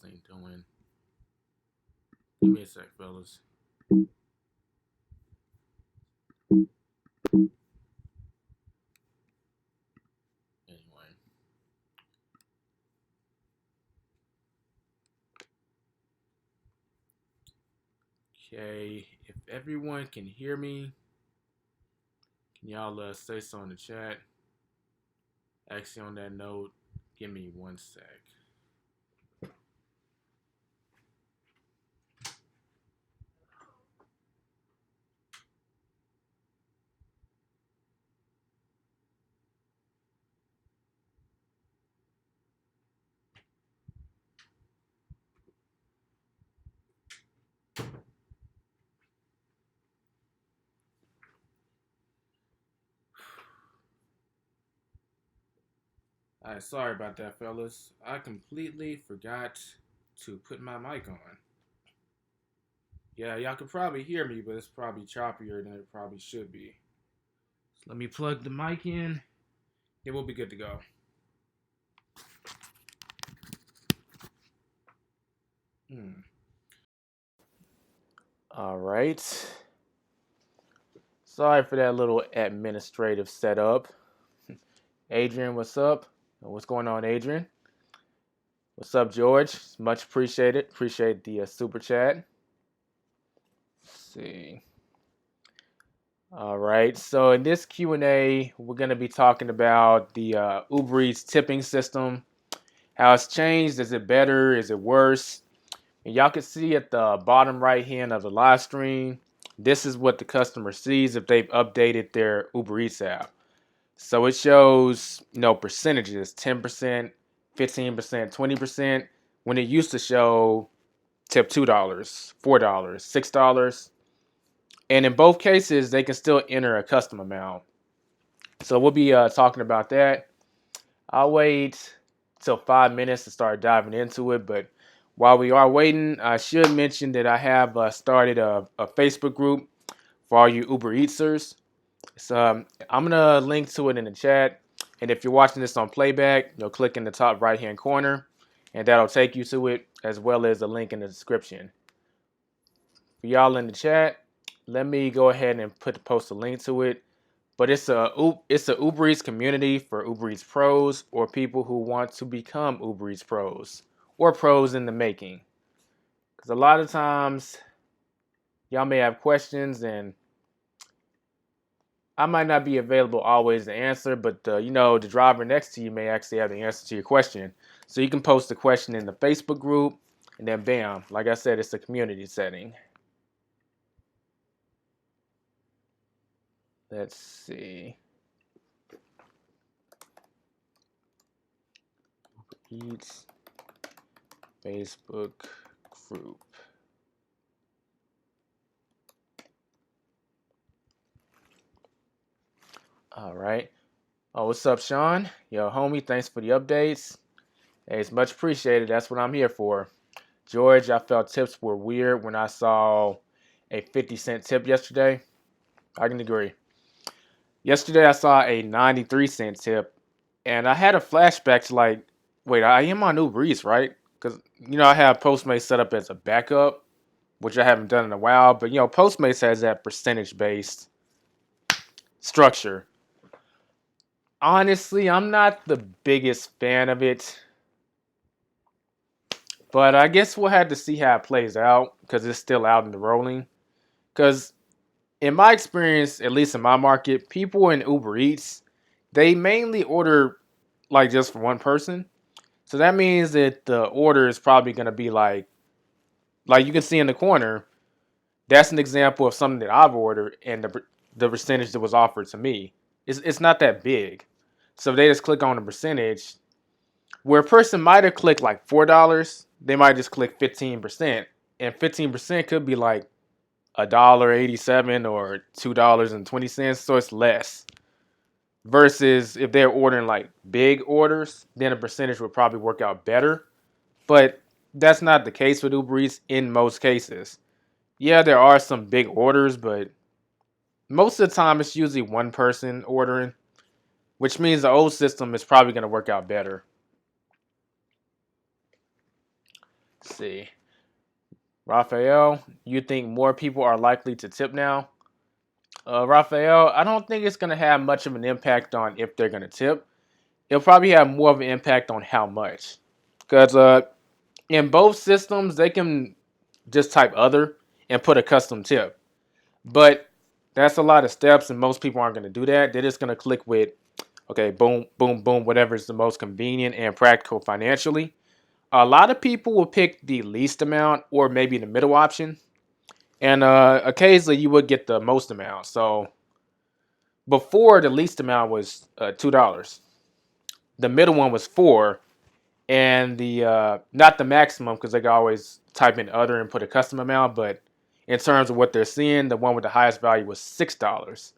thing doing? Give me a sec, fellas. Anyway. Okay, if everyone can hear me, can y'all say so in the chat? Actually, on that note, give me one sec. Alright, sorry about that, fellas. I completely forgot to put my mic on. Yeah, y'all can probably hear me, but it's probably choppier than it probably should be. So let me plug the mic in. It will be good to go. All right. Sorry for that little administrative setup. Adrian, what's up? What's going on, Adrian? What's up, George? Much appreciated. Appreciate the super chat. Let's see. All right. So in this Q&A, we're going to be talking about the Ubereats tipping system. How it's changed. Is it better? Is it worse? And y'all can see at the bottom right hand of the live stream, this is what the customer sees if they've updated their Uber Eats app. So it shows, percentages, 10%, 15%, 20%, when it used to show tip $2, $4, $6. And in both cases, they can still enter a custom amount. So we'll be talking about that. I'll wait till 5 minutes to start diving into it. But while we are waiting, I should mention that I have started a Facebook group for all you Uber Eatsers. So I'm going to link to it in the chat. And if you're watching this on playback, you'll click in the top right-hand corner, and that'll take you to it, as well as a link in the description. For y'all in the chat, let me go ahead and post a link to it. But it's a Uber Eats community for Uber Eats pros or people who want to become Uber Eats pros or pros in the making. Because a lot of times, y'all may have questions and I might not be available always to answer, but the driver next to you may actually have the answer to your question. So you can post the question in the Facebook group, and then bam, like I said, it's a community setting. Let's see. Uber Eats Facebook group. All right. Oh, what's up, Sean? Yo, homie, thanks for the updates. Hey, it's much appreciated. That's what I'm here for. George, I felt tips were weird when I saw a 50-cent tip yesterday. I can agree. Yesterday, I saw a 93-cent tip, and I had a flashback to like, wait, I am on Uber Eats, right? Because, I have Postmates set up as a backup, which I haven't done in a while. But, Postmates has that percentage-based structure. Honestly, I'm not the biggest fan of it. But I guess we'll have to see how it plays out because it's still out in the rolling. Because in my experience, at least in my market, people in Uber Eats, they mainly order like just for one person. So that means that the order is probably going to be like you can see in the corner, that's an example of something that I've ordered and the percentage that was offered to me. It's not that big. So if they just click on the percentage, where a person might have clicked like $4, they might just click 15%. And 15% could be like $1.87 or $2.20. So it's less. Versus if they're ordering like big orders, then a percentage would probably work out better. But that's not the case with Uber Eats in most cases. Yeah, there are some big orders, but most of the time it's usually one person ordering, which means the old system is probably going to work out better. Let's see. Raphael, you think more people are likely to tip now? Raphael, I don't think it's going to have much of an impact on if they're going to tip. It'll probably have more of an impact on how much. Because in both systems, they can just type other and put a custom tip. But that's a lot of steps, and most people aren't going to do that. They're just going to click with, okay, boom, boom, boom, whatever is the most convenient and practical financially. A lot of people will pick the least amount or maybe the middle option. And occasionally you would get the most amount. So before, the least amount was $2. The middle one was 4, and the not the maximum because they can always type in other and put a custom amount. But in terms of what they're seeing, the one with the highest value was $6.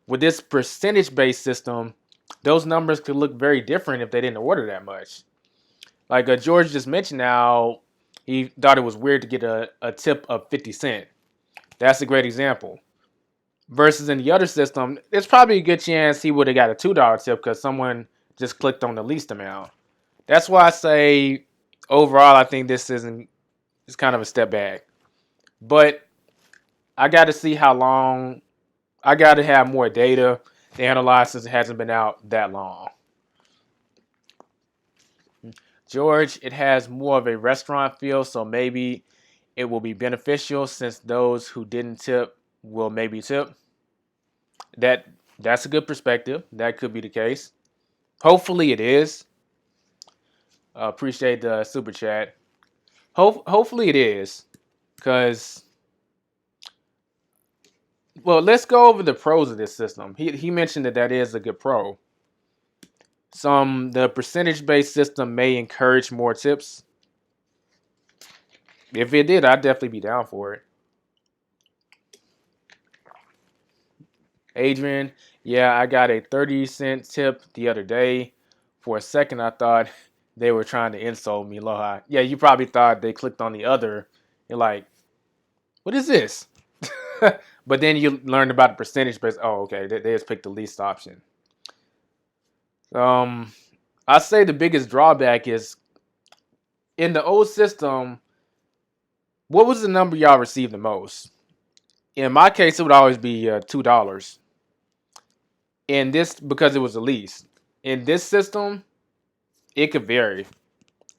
With this percentage-based system, those numbers could look very different if they didn't order that much. Like George just mentioned, now he thought it was weird to get a tip of 50 cents. That's a great example. Versus in the other system, there's probably a good chance he would have got a $2 tip because someone just clicked on the least amount. That's why I say overall, I think this is kind of a step back. But I got to see how long. I got to have more data to analyze since it hasn't been out that long. George, it has more of a restaurant feel, so maybe it will be beneficial since those who didn't tip will maybe tip. That's a good perspective. That could be the case. Hopefully it is. Appreciate the super chat. Hopefully it is, because well, let's go over the pros of this system. He mentioned that is a good pro. The percentage based system may encourage more tips. If it did, I'd definitely be down for it. Adrian, yeah, I got a 30-cent tip the other day. For a second, I thought they were trying to insult me. Aloha. Yeah, you probably thought they clicked on the other. You're like, what is this? But then you learned about the percentage based. Oh, okay. They just picked the least option. I say the biggest drawback is in the old system. What was the number y'all received the most? In my case, it would always be $2. In this, because it was the least. In this system, it could vary.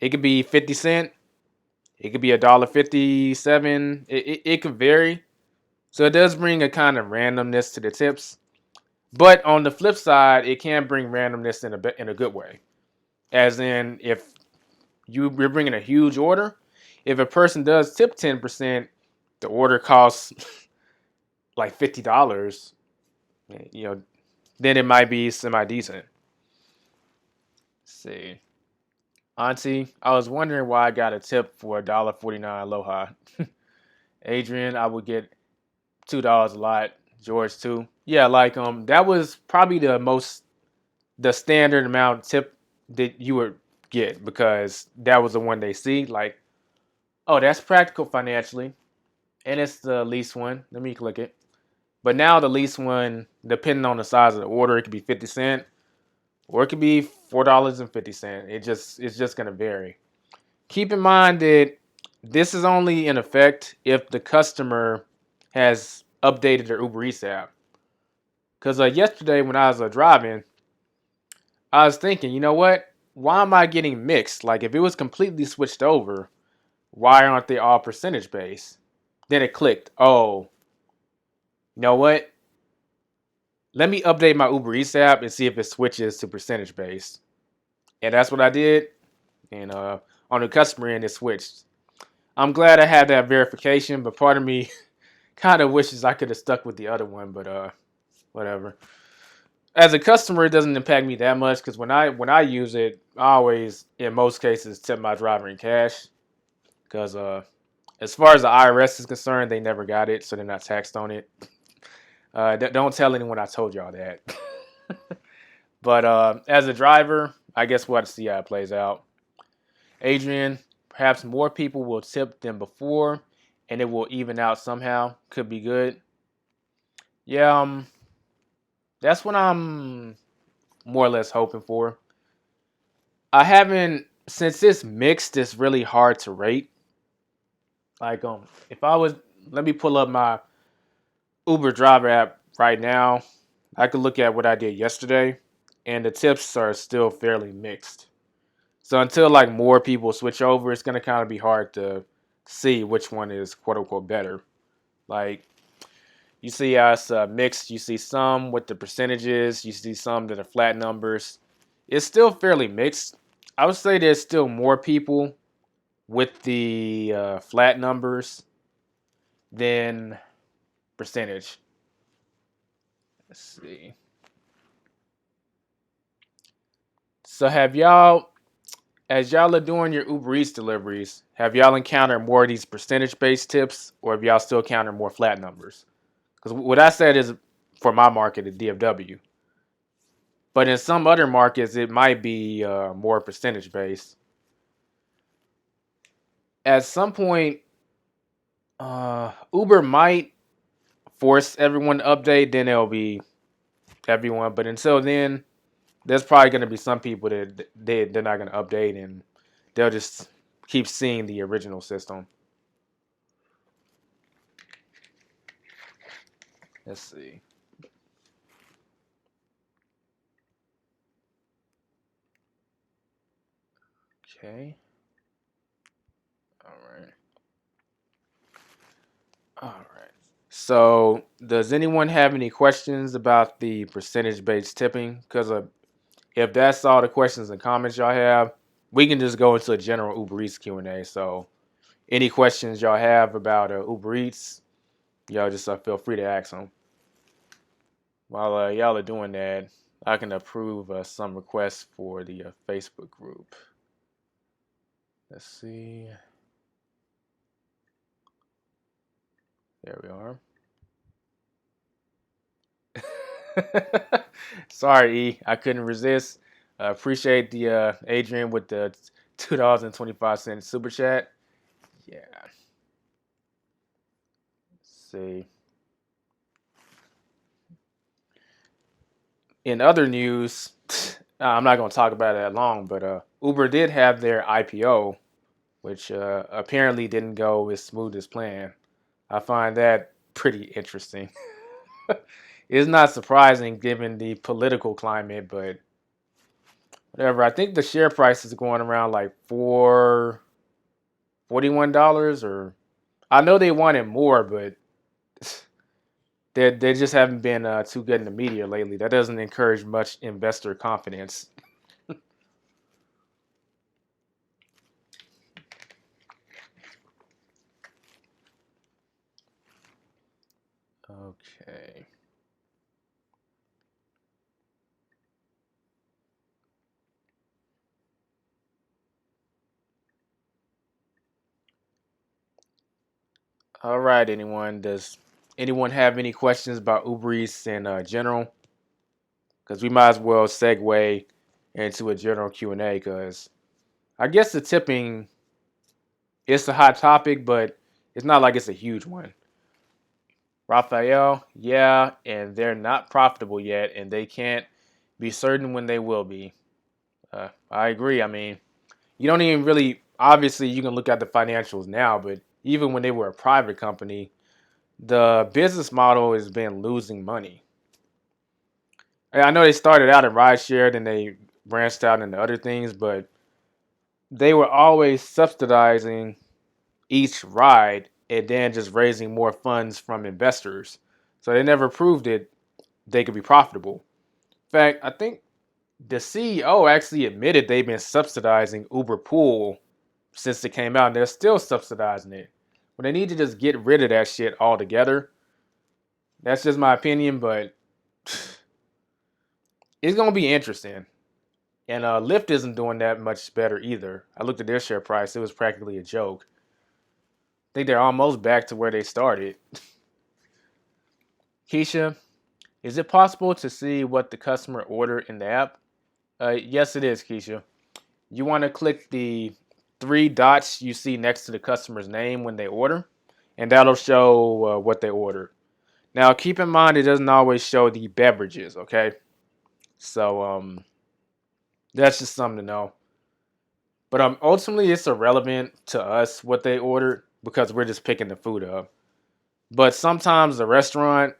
It could be 50 cent. It could be $1.57. It could vary. So it does bring a kind of randomness to the tips. But on the flip side, it can bring randomness in a good way. As in, if you're bringing a huge order, if a person does tip 10%, the order costs like $50. Then it might be semi-decent. Let's see. Auntie, I was wondering why I got a tip for $1.49 Aloha. Adrian, I would get $2 a lot. George too. Yeah, like that was probably the standard amount of tip that you would get because that was the one they see. Like, oh, that's practical financially, and it's the least one. Let me click it. But now the least one, depending on the size of the order, it could be 50 cents or it could be $4.50. It's just gonna vary. Keep in mind that this is only in effect if the customer has updated their Uber Eats app. Because yesterday when I was driving, I was thinking, you know what? Why am I getting mixed? Like if it was completely switched over, why aren't they all percentage based? Then it clicked. Oh, you know what? Let me update my Uber Eats app and see if it switches to percentage based. And that's what I did. And on the customer end, it switched. I'm glad I had that verification, but part of me kind of wishes I could have stuck with the other one. But whatever. As a customer, it doesn't impact me that much because when I use it, I always, in most cases, tip my driver in cash. Because as far as the IRS is concerned, they never got it, so they're not taxed on it. Don't tell anyone I told y'all that. But as a driver, I guess we'll have to see how it plays out. Adrian, perhaps more people will tip than before, and it will even out somehow. Could be good. Yeah, that's what I'm more or less hoping for. I haven't, since it's mixed, it's really hard to rate. Like if I was, let me pull up my Uber driver app right now. I could look at what I did yesterday, and the tips are still fairly mixed. So until like more people switch over, it's gonna kind of be hard to see which one is quote unquote better. Like you see us mixed. You see some with the percentages. You see some that are flat numbers. It's still fairly mixed. I would say there's still more people with the flat numbers than percentage. Let's see. So have y'all, as y'all are doing your Uber Eats deliveries, have y'all encountered more of these percentage-based tips, or have y'all still encountered more flat numbers? Because what I said is for my market at DFW, but in some other markets it might be more percentage-based. At some point, Uber might force everyone to update, then it'll be everyone. But until then, there's probably going to be some people that they're not going to update, and they'll just keep seeing the original system. Let's see. Okay. All right. All right. So, does anyone have any questions about the percentage-based tipping? Because if that's all the questions and comments y'all have, we can just go into a general Uber Eats Q&A. So, any questions y'all have about Uber Eats, y'all just feel free to ask them. While y'all are doing that, I can approve some requests for the Facebook group. Let's see. There we are. Sorry, E. I couldn't resist. Appreciate the Adrian with the $2.25 super chat. Yeah. Let's see. In other news, I'm not going to talk about it that long, but Uber did have their IPO, which apparently didn't go as smooth as planned. I find that pretty interesting. It's not surprising given the political climate, but whatever. I think the share price is going around like $41, or I know they wanted more, but they just haven't been too good in the media lately. That doesn't encourage much investor confidence. Okay. All right, anyone. Does anyone have any questions about Uber Eats in general? Because we might as well segue into a general Q&A, because I guess the tipping, it's a hot topic, but it's not like it's a huge one. Raphael, yeah, and they're not profitable yet, and they can't be certain when they will be. I agree. I mean, you don't even really, obviously, you can look at the financials now, but even when they were a private company, the business model has been losing money. I know they started out in rideshare, then they branched out into other things, but they were always subsidizing each ride and then just raising more funds from investors. So they never proved it they could be profitable. In fact, I think the CEO actually admitted they've been subsidizing Uber Pool since it came out, and they're still subsidizing it. But they need to just get rid of that shit altogether. That's just my opinion, but it's gonna be interesting. And Lyft isn't doing that much better either. I looked at their share price; it was practically a joke. I think they're almost back to where they started. Keisha, is it possible to see what the customer ordered in the app? Yes, it is, Keisha. You want to click the three dots you see next to the customer's name when they order, and that'll show what they ordered. Now, keep in mind it doesn't always show the beverages, okay? So that's just something to know. But ultimately, it's irrelevant to us what they ordered. because we're just picking the food up. But sometimes the restaurants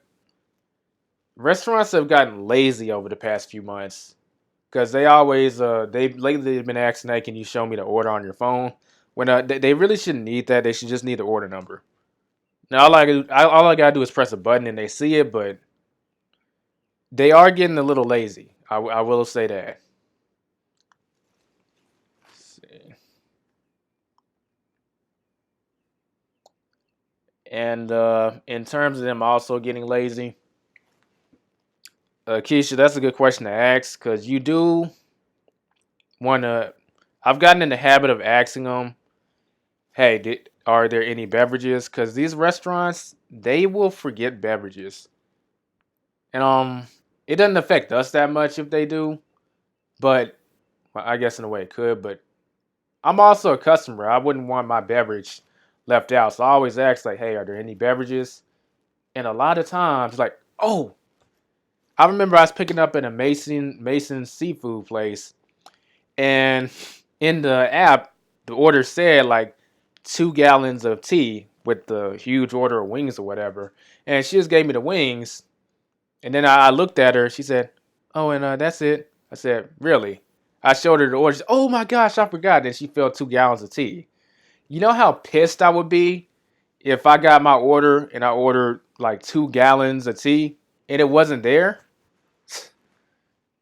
have gotten lazy over the past few months because they always they've lately been asking, "Hey, can you show me the order on your phone?" When they really shouldn't need that. They should just need the order number. Now all I gotta do is press a button and they see it, but they are getting a little lazy. I will say that. Let's see. And in terms of them also getting lazy, Keisha, that's a good question to ask because you do want to. I've gotten in the habit of asking them, "Hey, are there any beverages?" Because these restaurants they will forget beverages, and it doesn't affect us that much if they do, but well, I guess in a way it could. But I'm also a customer. I wouldn't want my beverage left out, so I always ask like, "Hey, are there any beverages?" And a lot of times, like, "Oh, I remember I was picking up in a Mason seafood place, and in the app, the order said like 2 gallons of tea with the huge order of wings or whatever. And she just gave me the wings, and then I looked at her. She said, "Oh, and that's it." I said, "Really?" I showed her the order. She said, "Oh my gosh, I forgot." And she filled 2 gallons of tea. You know how pissed I would be if I got my order and I ordered like 2 gallons of tea and it wasn't there.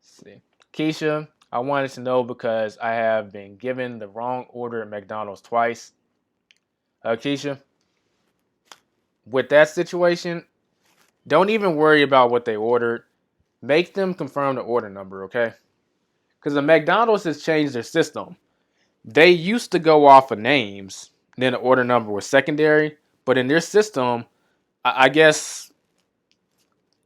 See. Keisha, I wanted to know because I have been given the wrong order at McDonald's twice. Keisha, with that situation, don't even worry about what they ordered. Make them confirm the order number, okay? Because the McDonald's has changed their system. They used to go off of names, then the order number was secondary. But in their system, I guess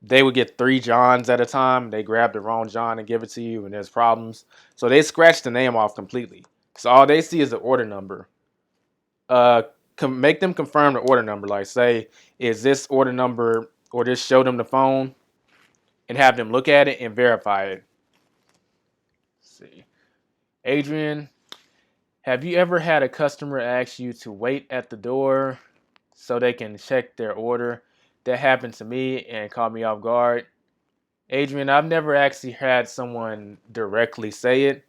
they would get 3 Johns at a time. They grab the wrong John and give it to you, and there's problems. So they scratch the name off completely. So all they see is the order number. Uh, make them confirm the order number. Like, say, is this order number, or just show them the phone and have them look at it and verify it. Let's see, Adrian, have you ever had a customer ask you to wait at the door so they can check their order? That happened to me and caught me off guard. Adrian, I've never actually had someone directly say it,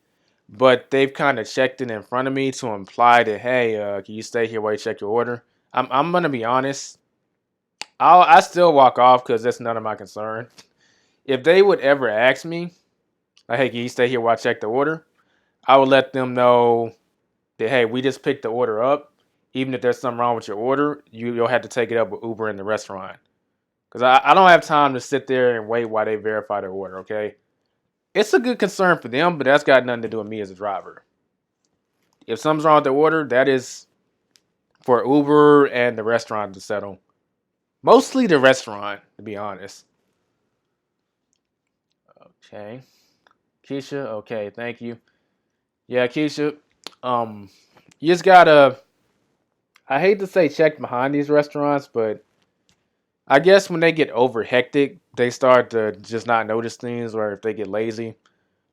but they've kind of checked it in front of me to imply that, hey, can you stay here while you check your order? I'm gonna be honest. I still walk off because that's none of my concern. If they would ever ask me, like, hey, can you stay here while I check the order? I would let them know that, hey, we just picked the order up. Even if there's something wrong with your order, you'll have to take it up with Uber in the restaurant. Because I don't have time to sit there and wait while they verify their order, okay? It's a good concern for them, but that's got nothing to do with me as a driver. If something's wrong with the order, that is for Uber and the restaurant to settle. Mostly the restaurant, to be honest. Okay. Keisha, okay, thank you. Yeah, Keisha, um, you just gotta, I hate to say check behind these restaurants, but I guess when they get over hectic, they start to just not notice things, or if they get lazy.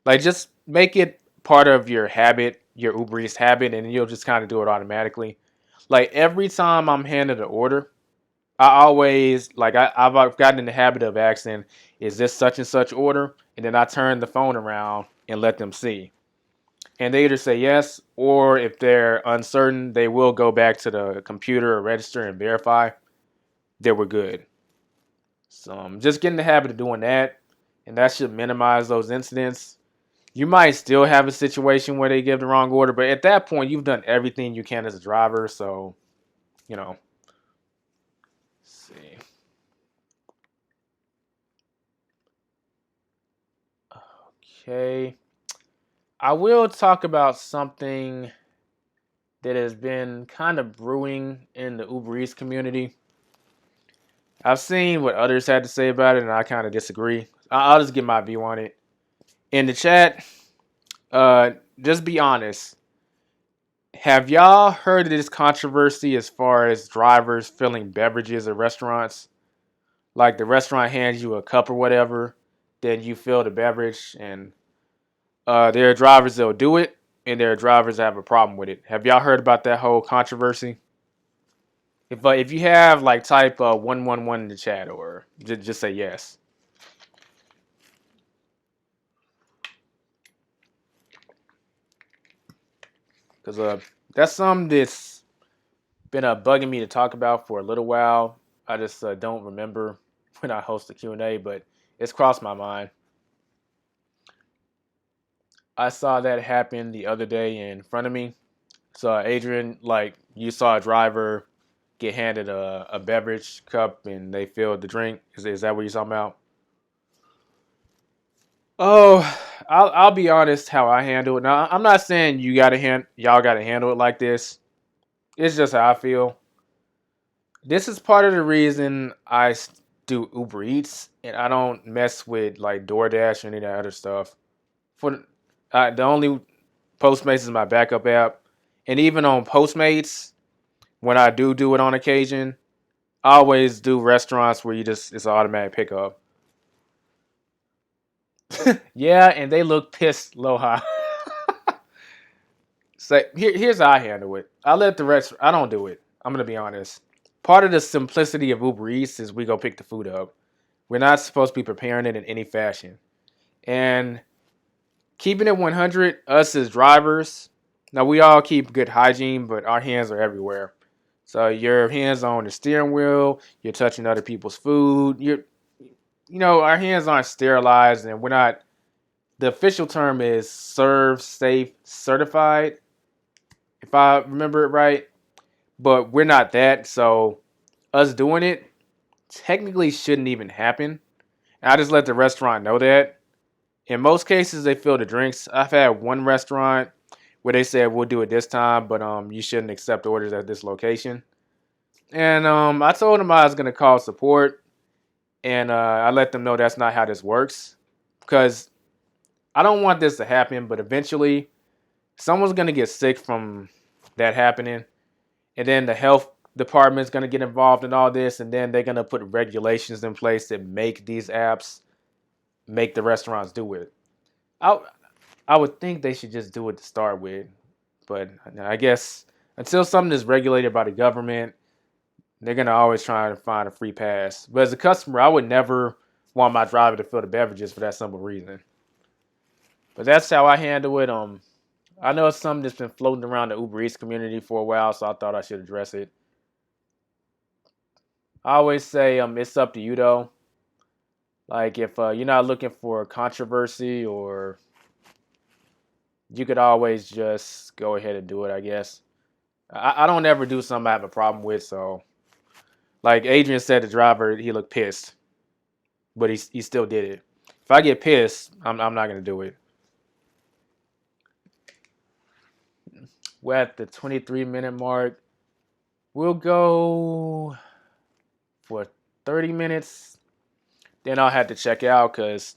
Like, just make it part of your habit, your Uber Eats habit, and you'll just kind of do it automatically. Like, every time I'm handed an order, I always, like, I've gotten in the habit of asking, is this such and such order? And then I turn the phone around and let them see. And they either say yes, or if they're uncertain, they will go back to the computer or register and verify that we're good. So just get in the habit of doing that, and that should minimize those incidents. You might still have a situation where they give the wrong order, but at that point, you've done everything you can as a driver. So, you know, let's see. Okay. I will talk about something that has been kind of brewing in the Uber Eats community. I've seen what others had to say about it, and I kind of disagree. I'll just give my view on it. In the chat, uh, just be honest. Have y'all heard of this controversy as far as drivers filling beverages at restaurants? Like, the restaurant hands you a cup or whatever, then you fill the beverage, and there are drivers that'll do it, and there are drivers that have a problem with it. Have y'all heard about that whole controversy? If you have, like, type 111 in the chat, or just say yes. Because that's something that's been bugging me to talk about for a little while. I just don't remember when I host the Q&A, but it's crossed my mind. I saw that happen the other day in front of me. So Adrian, like, you saw a driver get handed a beverage cup and they filled the drink. Is that what you're talking about? Oh, I'll be honest how I handle it. Now, I'm not saying y'all gotta handle it like this. It's just how I feel. This is part of the reason do Uber Eats and I don't mess with like DoorDash or any of that other stuff. For the only Postmates is my backup app, and even on Postmates, when I do it on occasion, I always do restaurants where it's an automatic pickup. Yeah, and they look pissed, Loha. So here's how I handle it. I let the rest. I don't do it. I'm gonna be honest. Part of the simplicity of Uber Eats is we go pick the food up. We're not supposed to be preparing it in any fashion. And keeping it 100, us as drivers, now we all keep good hygiene, but our hands are everywhere. So your hands on the steering wheel, you're touching other people's food. Our hands aren't sterilized, and we're not. The official term is serve safe certified, if I remember it right. But we're not that, so us doing it technically shouldn't even happen. And I just let the restaurant know that. In most cases, they fill the drinks. I've had one restaurant where they said we'll do it this time, but you shouldn't accept orders at this location. And I told them I was gonna call support, and I let them know that's not how this works, because I don't want this to happen. But eventually, someone's gonna get sick from that happening, and then the health department's gonna get involved in all this, and then they're gonna put regulations in place that make these apps make the restaurants do it. I I would think they should just do it to start with, but I guess until something is regulated by the government, they're gonna always try to find a free pass. But as a customer, I would never want my driver to fill the beverages for that simple reason. But that's how I handle it. I know it's something that's been floating around the Uber Eats community for a while, so I thought I should address it. I always say it's up to you though. Like if you're not looking for controversy, or you could always just go ahead and do it, I guess. I don't ever do something I have a problem with, so like Adrian said, the driver, he looked pissed, but he still did it. If I get pissed, I'm not gonna do it. We're at the 23-minute mark. We'll go for 30 minutes. Then I'll have to check out because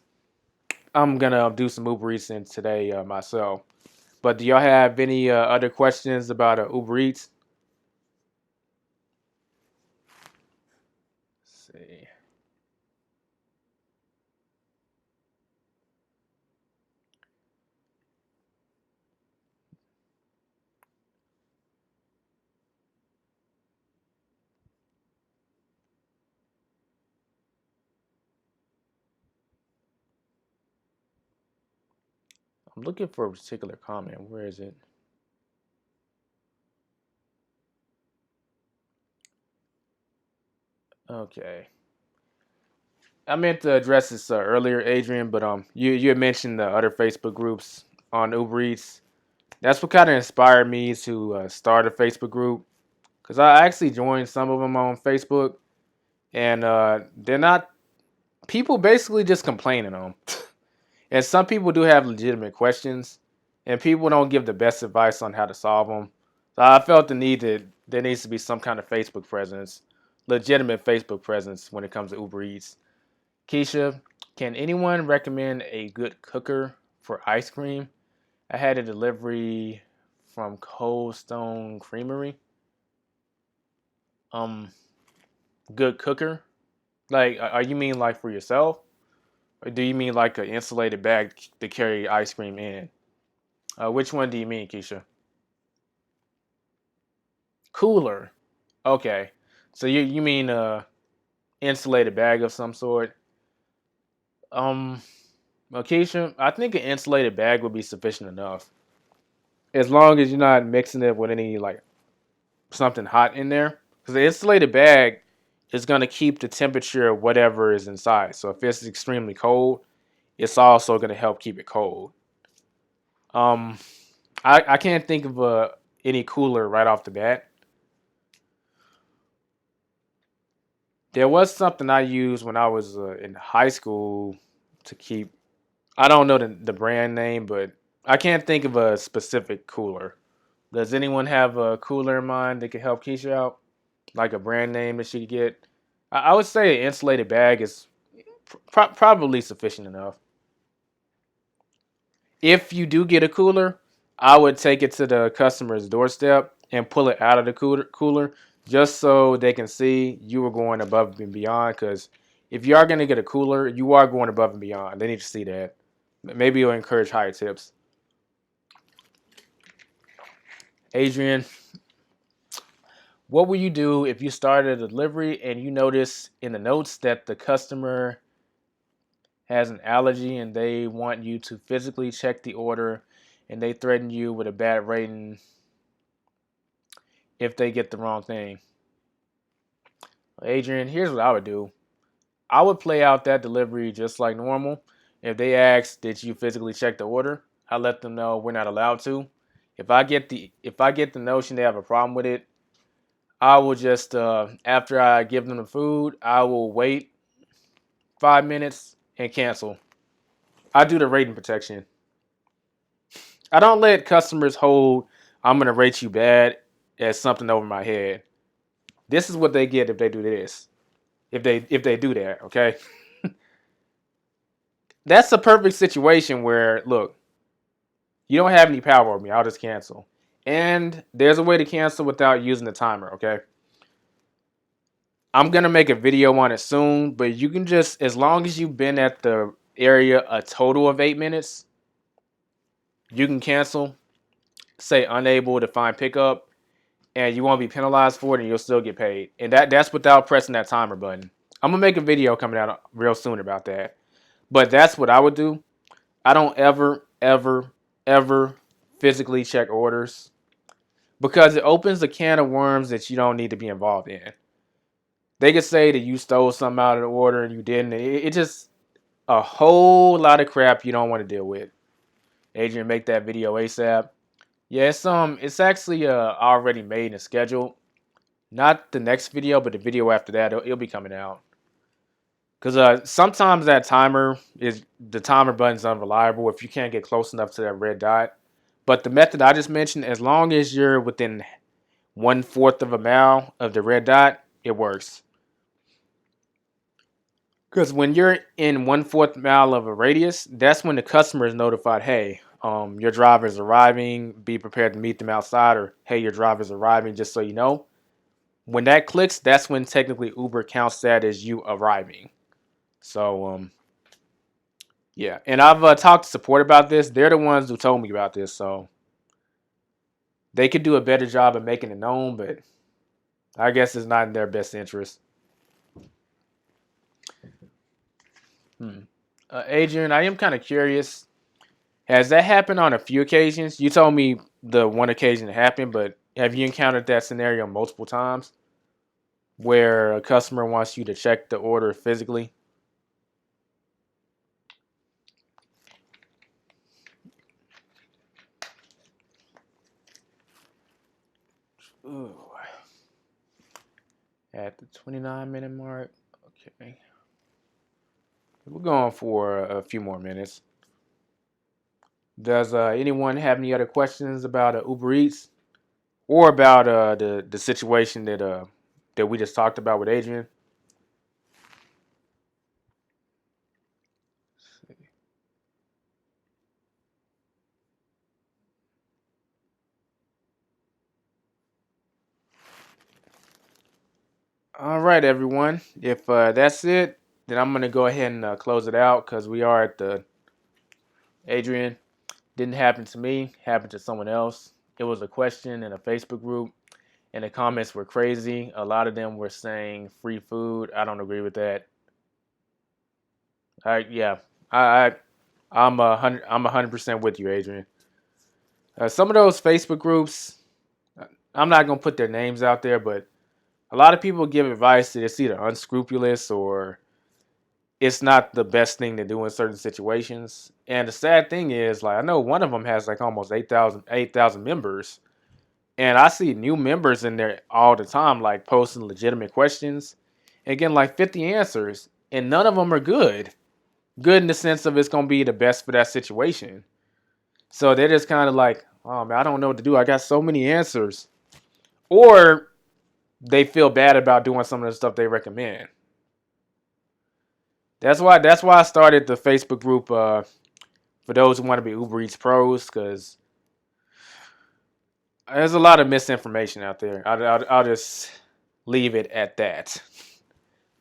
I'm gonna do some Uber Eats today myself. But do y'all have any other questions about Uber Eats? Let's see. I'm looking for a particular comment. Where is it? Okay. I meant to address this earlier, Adrian, but you had mentioned the other Facebook groups on Uber Eats. That's what kind of inspired me to start a Facebook group, because I actually joined some of them on Facebook, and they're not people basically just complaining on. And some people do have legitimate questions, and people don't give the best advice on how to solve them. So I felt the need that there needs to be some kind of Facebook presence, legitimate Facebook presence when it comes to Uber Eats. Keisha, can anyone recommend a good cooker for ice cream? I had a delivery from Cold Stone Creamery. Um, Good cooker? Like, are you mean like for yourself? Or do you mean like an insulated bag to carry ice cream in? Which one do you mean, Keisha? Cooler. Okay. So you mean insulated bag of some sort? Um, Keisha, I think an insulated bag would be sufficient enough. As long as you're not mixing it with any like something hot in there. Because the insulated bag is gonna keep the temperature of whatever is inside. So if it's extremely cold, it's also gonna help keep it cold. Um, I can't think of any cooler right off the bat. There was something I used when I was in high school to keep. I don't know the brand name, but I can't think of a specific cooler. Does anyone have a cooler in mind that could help Keisha out? Like a brand name that she could get? I would say an insulated bag is probably sufficient enough. If you do get a cooler, I would take it to the customer's doorstep and pull it out of the cooler just so they can see you were going above and beyond. Because if you are going to get a cooler, you are going above and beyond. They need to see that. Maybe you'll encourage higher tips. Adrian, what would you do if you started a delivery and you notice in the notes that the customer has an allergy and they want you to physically check the order and they threaten you with a bad rating if they get the wrong thing? Adrian, here's what I would do. I would play out that delivery just like normal. If they ask, did you physically check the order? I let them know we're not allowed to. If I get the notion they have a problem with it, I will just after I give them the food, I will wait 5 minutes and cancel. I do the rating protection. I don't let customers hold I'm gonna rate you bad as something over my head. This is what they get if they do this. If they do that, okay? That's a perfect situation where look, you don't have any power over me. I'll just cancel. And there's a way to cancel without using the timer, okay? I'm gonna make a video on it soon, but you can just as long as you've been at the area a total of 8 minutes, you can cancel, say unable to find pickup, and you won't be penalized for it and you'll still get paid. And that's without pressing that timer button. I'm gonna make a video coming out real soon about that. But that's what I would do. I don't ever physically check orders because it opens a can of worms that you don't need to be involved in. They could say that you stole something out of the order and you didn't. It just a whole lot of crap you don't want to deal with. Adrian, make that video ASAP. Yeah, it's actually already made and scheduled. Not the next video, but the video after that, it'll be coming out. Because sometimes the timer button's unreliable if you can't get close enough to that red dot. But the method I just mentioned, as long as you're within 1/4 of a mile of the red dot, it works. Because when you're in 1/4 mile of a radius, that's when the customer is notified, hey, your driver is arriving. Be prepared to meet them outside, or hey, your driver is arriving. Just so you know, when that clicks, that's when technically Uber counts that as you arriving. So yeah, and I've talked to support about this. They're the ones who told me about this, so they could do a better job of making it known, but I guess it's not in their best interest. Adrian, I am kind of curious. Has that happened on a few occasions? You told me the one occasion it happened, but have you encountered that scenario multiple times where a customer wants you to check the order physically? Ooh, at the 29-minute mark. Okay. We're going for a few more minutes. Does anyone have any other questions about Uber Eats or about the situation that we just talked about with Adrian? All right, everyone. If that's it, then I'm gonna go ahead and close it out because we are at the Adrian. Didn't happen to me. Happened to someone else. It was a question in a Facebook group, and the comments were crazy. A lot of them were saying free food. I don't agree with that. Yeah, I I'm 100% with you, Adrian. Some of those Facebook groups, I'm not gonna put their names out there, but a lot of people give advice that it's either unscrupulous or it's not the best thing to do in certain situations. And the sad thing is, like, I know one of them has like almost 8,000 members, and I see new members in there all the time, like posting legitimate questions and getting like 50 answers, and none of them are good. Good in the sense of it's gonna be the best for that situation. So they're just kind of like, oh man, I don't know what to do. I got so many answers, or they feel bad about doing some of the stuff they recommend. That's why I started the Facebook group for those who want to be Uber Eats pros, because there's a lot of misinformation out there. I'll just leave it at that.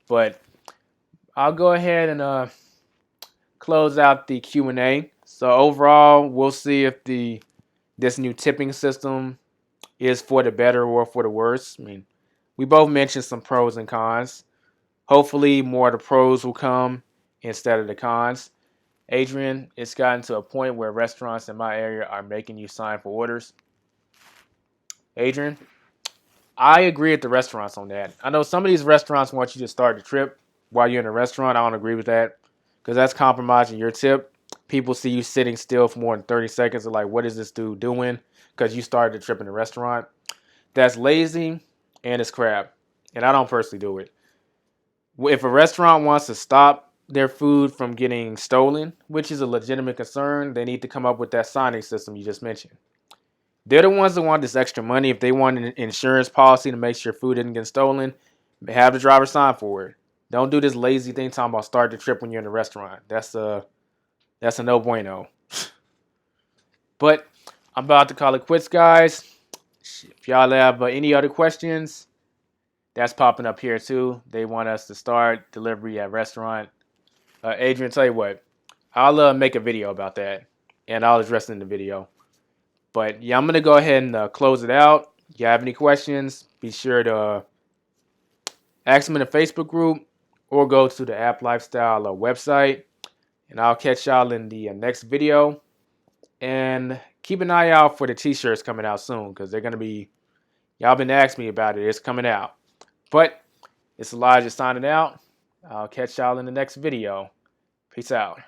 But I'll go ahead and close out the Q&A. So overall, we'll see if this new tipping system is for the better or for the worse. I mean, we both mentioned some pros and cons. Hopefully, more of the pros will come instead of the cons. Adrian, it's gotten to a point where restaurants in my area are making you sign for orders. Adrian, I agree with the restaurants on that. I know some of these restaurants want you to start the trip while you're in a restaurant. I don't agree with that because that's compromising your tip. People see you sitting still for more than 30 seconds. They're like, what is this dude doing? Because you started the trip in the restaurant. That's lazy and it's crap. And I don't personally do it. If a restaurant wants to stop their food from getting stolen, which is a legitimate concern, they need to come up with that signing system you just mentioned. They're the ones that want this extra money. If they want an insurance policy to make sure food didn't get stolen, have the driver sign for it. Don't do this lazy thing talking about start the trip when you're in a restaurant. That's a no bueno. But I'm about to call it quits, guys. If y'all have any other questions, that's popping up here too. They want us to start delivery at restaurant. Adrian, tell you what, I'll make a video about that, and I'll address it in the video. But yeah, I'm gonna go ahead and close it out. If you have any questions, be sure to ask them in the Facebook group or go to the App Lifestyle website. And I'll catch y'all in the next video. And keep an eye out for the t-shirts coming out soon, because they're gonna be, y'all been asking me about it. It's coming out. But it's Elijah signing out. I'll catch y'all in the next video. Peace out.